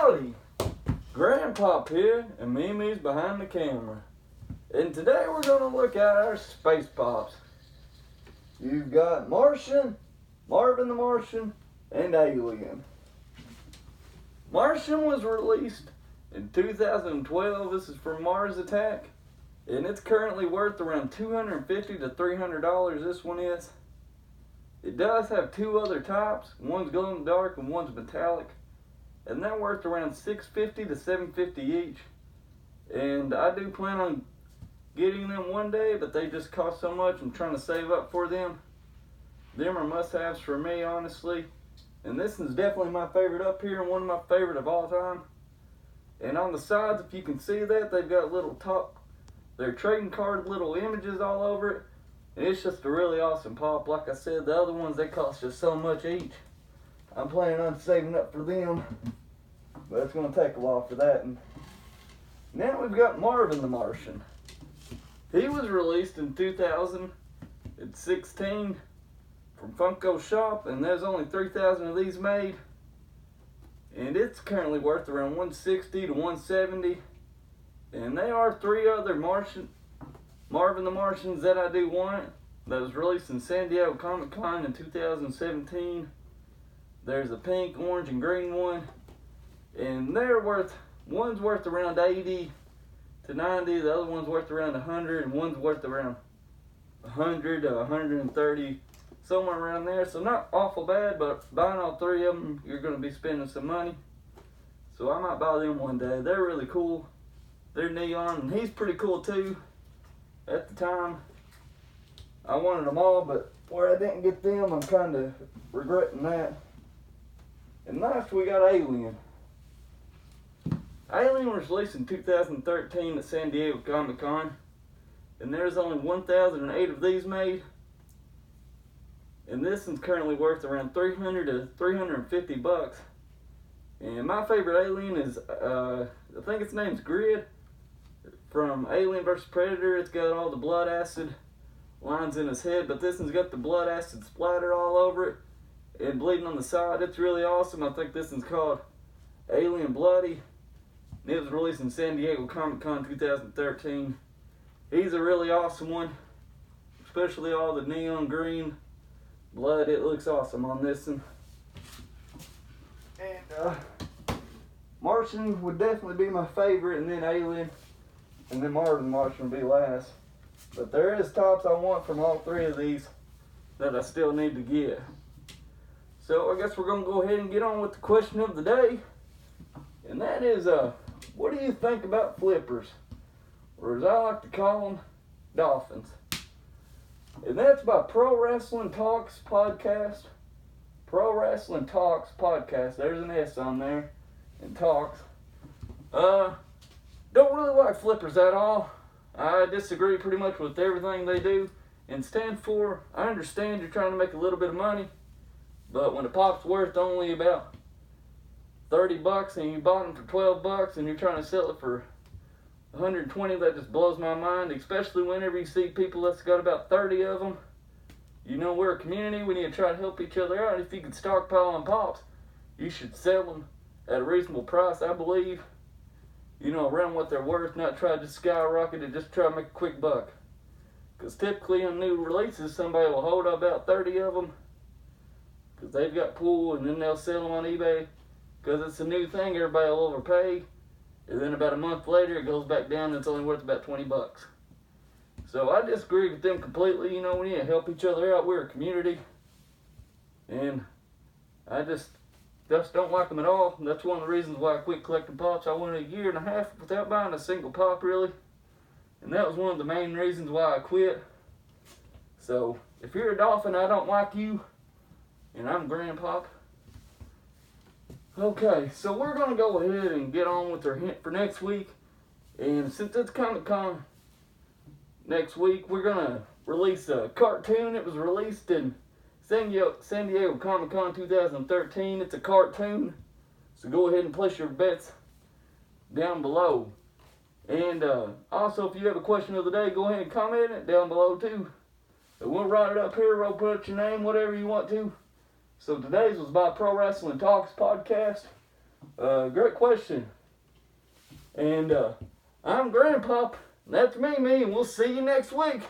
Howdy! Grandpop here, and Mimi's behind the camera. And today we're going to look at our Space Pops. You've got Martian, Marvin the Martian, and Alien. Martian was released in 2012. This is from Mars Attack. And it's currently worth around $250 to $300, this one is. It does have two other types. One's glow in the dark and one's metallic. And they're worth around $650 to $750 each. And I do plan on getting them one day, but they just cost so much. I'm trying to save up for them. Them are must-haves for me, honestly. And this one's definitely my favorite up here and one of my favorite of all time. And on the sides, if you can see that, they've got little they're trading card little images all over it. And it's just a really awesome pop. Like I said, the other ones, they cost just so much each. I'm planning on saving up for them, but it's going to take a while for that. And now we've got Marvin the Martian. He was released in 2016 from Funko Shop, and there's only 3,000 of these made. And it's currently worth around $160 to $170. And there are three other Marvin the Martians that I do want. That was released in San Diego Comic-Con in 2017. There's a pink, orange, and green one. And one's worth around 80 to 90. The other one's worth around 100. And one's worth around 100 to 130. Somewhere around there. So not awful bad, but buying all three of them, you're going to be spending some money. So I might buy them one day. They're really cool. They're neon, and he's pretty cool too. At the time, I wanted them all, but where I didn't get them, I'm kind of regretting that. And last we got Alien. Alien was released in 2013 at San Diego Comic-Con, and there's only 1,008 of these made. And this one's currently worth around $300 to $350. And my favorite Alien is, I think its name's Grid. From Alien vs. Predator. It's got all the blood acid lines in his head, but this one's got the blood acid splatter all over it and bleeding on the side. It's really awesome. I think this one's called Alien Bloody. And it was released in San Diego Comic-Con 2013. He's a really awesome one, especially all the neon green blood. It looks awesome on this one. And Martian would definitely be my favorite, and then Alien. And then Marvin the Martian will be last. But there is tops I want from all three of these that I still need to get. So I guess we're going to go ahead and get on with the question of the day. And that is, what do you think about flippers? Or as I like to call them, dolphins. And that's by Pro Wrestling Talks Podcast. Pro Wrestling Talks Podcast. There's an S on there. And Talks. Don't really like flippers at all. I disagree pretty much with everything they do and stand for. I understand you're trying to make a little bit of money, but when a pop's worth only about $30 and you bought them for $12 and you're trying to sell it for $120, that just blows my mind, especially whenever you see people that's got about 30 of them. You know, we're a community. We need to try to help each other out. If you can stockpile on pops, you should sell them at a reasonable price, I believe. You know, around what they're worth, not try to just skyrocket it, just try to make a quick buck. Because typically on new releases, somebody will hold about 30 of them because they've got pool, and then they'll sell them on eBay because it's a new thing. Everybody will overpay, and then about a month later, it goes back down and it's only worth about $20. So I disagree with them completely. You know, we need to help each other out. We're a community, and I just don't like them at all. That's one of the reasons why I quit collecting pops. I went a year and a half without buying a single pop, really. And that was one of the main reasons why I quit. So, if you're a dolphin, I don't like you. And I'm Grandpop. Okay, so we're going to go ahead and get on with our hint for next week. And since it's Comic-Con next week, we're going to release a cartoon. It was released in San Diego Comic-Con 2013. It's a cartoon, so go ahead and place your bets down below. And also, if you have a question of the day, go ahead and comment it down below too. And we'll write it up here, we'll put your name, whatever you want to. So today's was by Pro Wrestling Talks Podcast. Great question. And I'm Grandpop. That's me, and we'll see you next week.